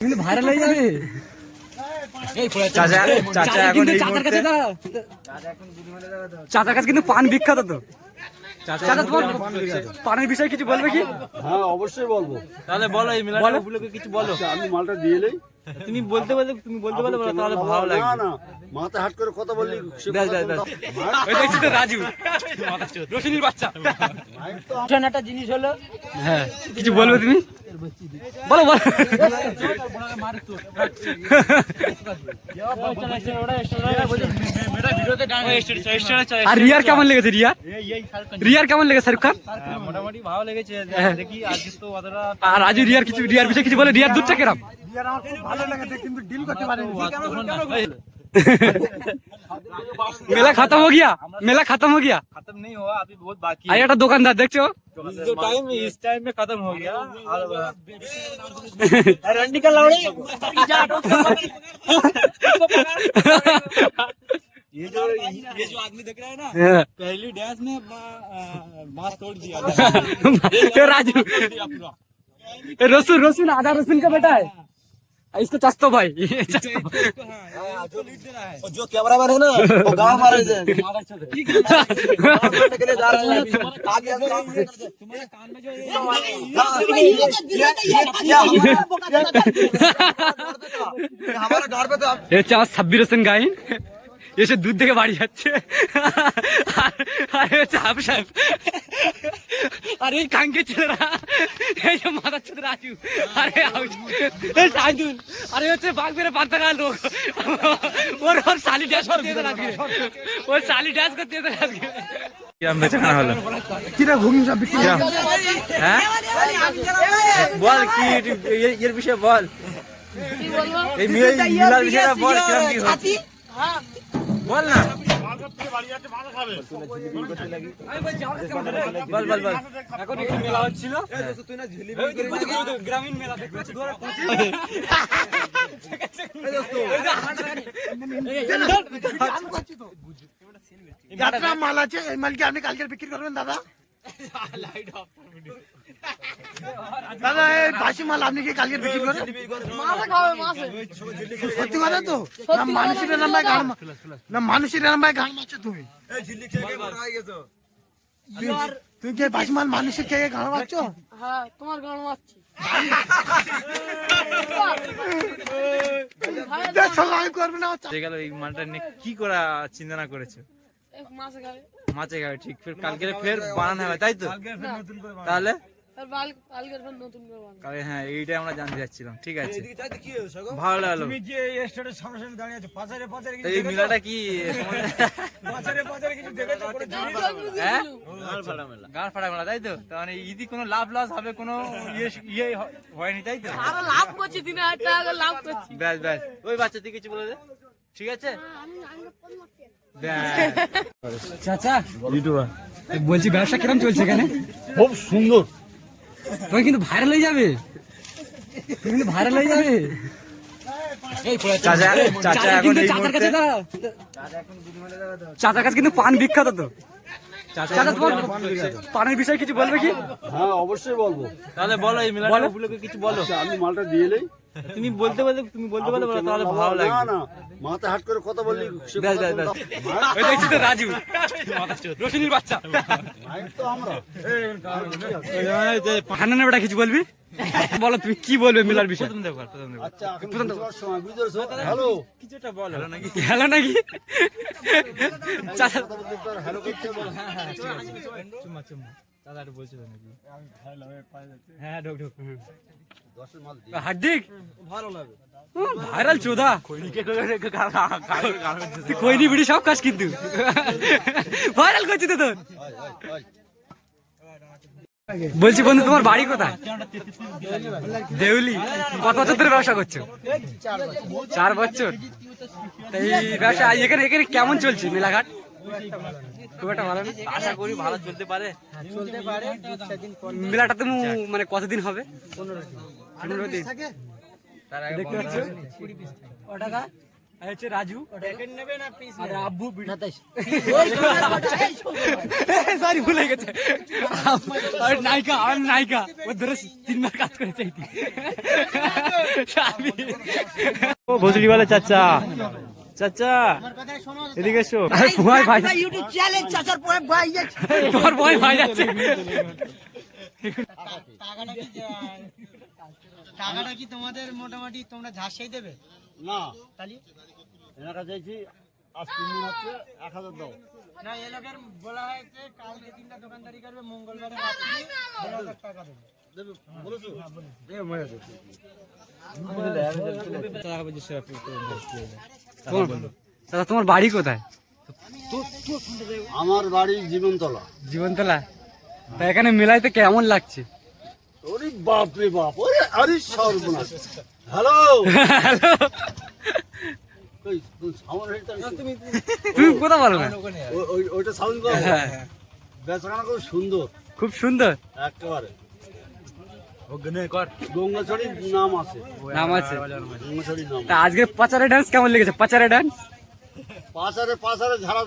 কিন্তু ভাইরাল হয়ে যাবে। চাচার কাছে কিন্তু পান বিখ্যাত তো। চাচা তোমার পানের বিষয়ে কিছু বলবে কি? হ্যাঁ অবশ্যই বলবো। তাহলে বলো এই মেলাটা উপলক্ষে কিছু বলো। আমি মালটা দিয়ে এলেই তুমি বলতে পারলে তাহলে ভালো লাগবে। না না মাথা হাট করে কথা বললি ওই দেখছি তো রাজু রশিনীর বাচ্চা। একটা জিনিস হলো, হ্যাঁ কিছু বলবে তুমি? বলো বলো। আর রিয়ার কেমন লেগেছে? রিয়ার কেমন লেগেছে? শাহরুখ খান মোটামুটি ভালো লেগেছে। দেখি আজকে তো অতটা। আর রাজু রিয়ার বিষয়ে কিছু বলে। রিয়ার দুধটা কেরাম? मेला खत्म हो गया। खत्म नहीं हुआ, अभी बहुत बाकी है। আর একটা দোকানদার দেখছো इस टाइम में खत्म हो गया। रंडी का लौड़ी ये जो आदमी देख रहा है ना, पहली डांस में मांस तोड़ दिया राजू रसून आधा रसून का बेटा है। इसको चस्तो भाई जो लीड दे रहा है, जो कैमरा मैन है ना, वो गाँव मारे के लिए जा रहा है। तुम्हारे कान में जो हमारा घर पे तो ये चार 26 रसन गाइन এসে দুধ থেকে বাড়ি যাচ্ছে। আরে চাপ সাহেব আরে এই কাঙ্কে ছেলেরা এই যে মাথা ছেলে রাজু। আরে সাইদুল আরে হচ্ছে বাঘ মেরে পান্তা খাওয়া লোক। ওর শালি ড্যাশ করতে যেতে আজকে। ওর শালি ড্যাশ করতে যেতে আজকে। হ্যাঁ বল কি এর বিষয়ে বল। এই মিলার বিষয়টা বল, কিরম কি হচ্ছে বল না। বল বল বল। এখন একটু মেলা হচ্ছিল, গ্রামীণ মেলা দেখছি। মাল আছে, এই মাল কি আপনি কালকে বিক্রি করবেন দাদা? দাদা এই বাসি মাল আপনি কি কালকে বিক্রি করবেন? সত্যি কথা তো? না মানুষের নাম্বার গান, না মানুষের নাম্বার গান মারছো তুমি? তুই কি বাসি মাল মানুষের খেয়ে গান মারছো? হ্যাঁ তোমার গান মারছি। করবে না গেল এই মালটা নিয়ে কি করা চিন্তা করেছে? মাছে খাবে ঠিক, ফের কালকে ফের বানানো হবে তাই তো? তাহলে হ্যাঁ এইটাই আমরা জানতে চাচ্ছিলাম। ঠিক আছে ভালো লাগলো। এই মেলাটা কি গাঁড় ফাটা মেলা তাই তো? মানে ইদি কোনো লাভ লস হবে কোনো ইয়ে হয়নি তাই তো? লাভ করছি 3000 টাকা লাভ করছি। ব্যাস ব্যাস ওই বাচ্চা তুই কিছু বলে দে। ঠিক আছে চাচা বলছি ব্যবসা কিরম চলছে এখানে? খুব সুন্দর। তুমি কিন্তু ভাইরাল হয়ে যাবে। চাচার কাছে কিন্তু পান বিখ্যাত তো। চাচা তোমার পানের বিষয়ে কিছু বলবে কি? হ্যাঁ অবশ্যই বলবো। তাহলে বলো এই মেলাটা উপলক্ষে কিছু বলো। আমি মালটা দিয়ে এলেই তুমি বলতে পারলে তাহলে ভালো লাগবে। না না মাথা হাট করে কথা বললি ওই দেখছি তো রাজু রশিনীর বাচ্চা। হান্নানের বেটা কিছু বলবি? বলো তুমি কি বলবে মেলার বিষয়ে? আচ্ছা হ্যালো কিছু একটা বল। হ্যালো নাকি চাচা? হ্যালো করতে বল। চুম্মা দাদা একটু বলছিল নাকি? হ্যাঁ ঢোক ঢোক। হার্দিক ভালো লাগে ভাইরাল চোদা কইনি বিড়ি সব কাজ কিন্তু ভাইরাল করছি তো তোর। বলছি বন্ধু তোমার বাড়ি কোথায়? দেউলি। কত বছর ধরে ব্যবসা করছো? 4 বছর। এই ব্যবসা এখানে কেমন চলছে মেলাঘাট? খুব একটা ভালো না? আশা করি ভালো চলতে পারে। মেলাটা তো মানে কতদিন হবে? 15 দিন। দেখতে পাচ্ছ আর হচ্ছে রাজু আর আব্বু সরি ভুলে গেছে আর নায়িকা আর নায়িকা ও ধরে 3 মাস কাজ করেছে ও ভোসড়িওয়ালা চাচা চাচা এদিকে এসো ভয় ভাই ইউটিউব চ্যানেল চাচার পরে ভাই যাচ্ছে তোমার ভয় ভাই যাচ্ছে টাকাটা কি তোমাদের মোটামুটি তোমরা ঝাঁসাই দেবে না তাহলে এনার কাছে চাইছি আজ 3 দিন হচ্ছে 1000 দাও না এ লোকের বলা হয়েছে কালকে 3টা দোকানদারি করবে মঙ্গলবারে রাত্রি 1000 টাকা দেবে দেবে বলেছো দাদা তোমার বাড়ি কোথায়? আমার বাড়ি জীবনতলা। জীবনতলা। তা এখানে মেলাইতে কেমন লাগছে? ওরে বাপ রে বাপ, ওরে আরে সর্বনাশ। হ্যালো কই তুই সাউন্ড হেডটা তুমি কথা বলো না। ওইটা সাউন্ড করো। হ্যাঁ বেচারানা খুব সুন্দর, খুব সুন্দর একেবারে গঙ্গাছড়ির নাম আছে, নাম আছে। গঙ্গাছড়ির নাম। তা আজকে পাচারে ডান্স কেমন লেগেছে? পাচারে ডান্স পাশারে পাশারে যারা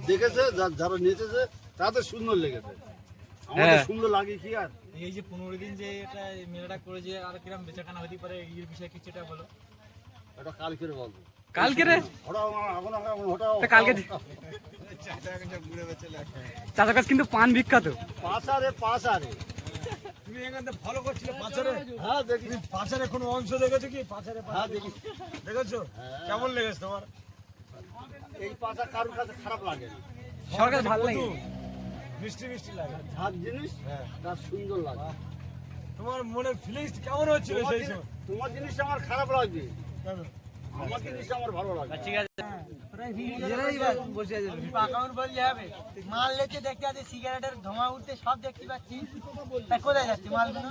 দেখেছে, যারা নেচেছে তাদের সুন্দর লেগেছে। আমাদের হ্যাঁ। সুন্দর লাগে কি আর? এই যে 15 দিন যে এটা মেলাটা করে যে আর কিরম বেচাকেনা হতে পারে এই বিষয়ে কিছুটা বলো। এটা কালকে বলবো। কালকে রে? হঠাও হঠাও তা কালকে চাচার কাছে কিন্তু পান বিখ্যাত। পাশারে পাশারে তুমি এখানে ফলো করছিলে পাঁচারে? হ্যাঁ দেখি, পাঁচারে কোনো অংশ দেখেছো কি? পাঁচারে হ্যাঁ দেখি। দেখেছো? কেমন লেগেছে তোমার? এই পাশা কারোর কাছে খারাপ লাগে না, সবার কাছে ভালো লাগে। মিষ্টি মিষ্টি লাগে। যার জিনিস তার সুন্দর লাগে। তোমার মনের ফিলিংস কেমন হচ্ছিল সেই সময়? তোমার জিনিসটা আমার খারাপ লাগবে, আমার জিনিসটা আমার ভালো লাগে। ঠিক আছে অ্যাকাউন্ট বললে হবে? মাল লেতে দেখতে আছে, সিগারেটের ধোঁয়া উঠতে সব দেখতে পাচ্ছি। তা কোথায় যাচ্ছে মালগুলো?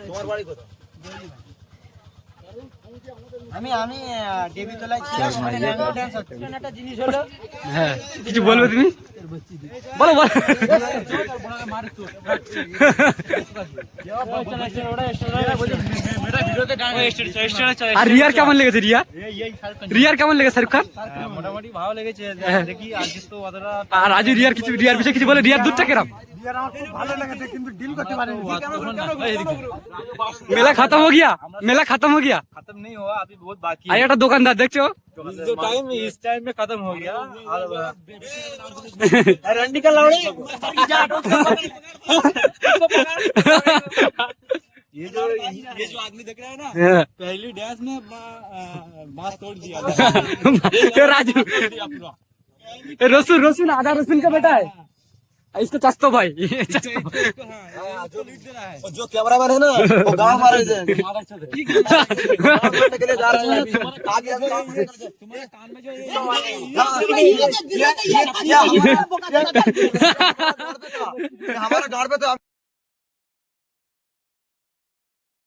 তোমার বাড়ি কোথায়? আমি দেবীতলায় ছিলাম, ওখানে র্যাঙ্গো ড্যান্স হচ্ছিল। একটা জিনিস হলো, হ্যাঁ কিছু বলবে তুমি? বলো বলো। আর রিয়ার কেমন লেগেছে? রিয়ার কেমন লেগেছে? শাহরুখ খান মোটামুটি ভালো লেগেছে। দেখি আজকে তো অতটা আর রাজু রিয়ার কিছু, রিয়ার বিষয়ে কিছু বলে। রিয়ার দুধটা কেরাম? আমার খুব ভালো লেগেছে কিন্তু ডিল করতে পারিনি। मेला खत्म हो गया, मेला खत्म हो गया। खत्म नहीं हुआ, अभी बहुत बाकी আর একটা দোকানদার দেখছো जो टाइम इस टाइम में खत्म हो गया। और रंडी का लौड़ी ये जो आदमी देख रहा है ना, पहली डैंस में मास तोड़ दिया राजू रसूल, रसूल आधा रसूल का बेटा है। इसको चस्तो भाई, जो कैमरा मैन है ना, वो गाँव मारे के लिए जा रहे हैं। तुम्हारे कान में जो हमारे गाड़ पे तो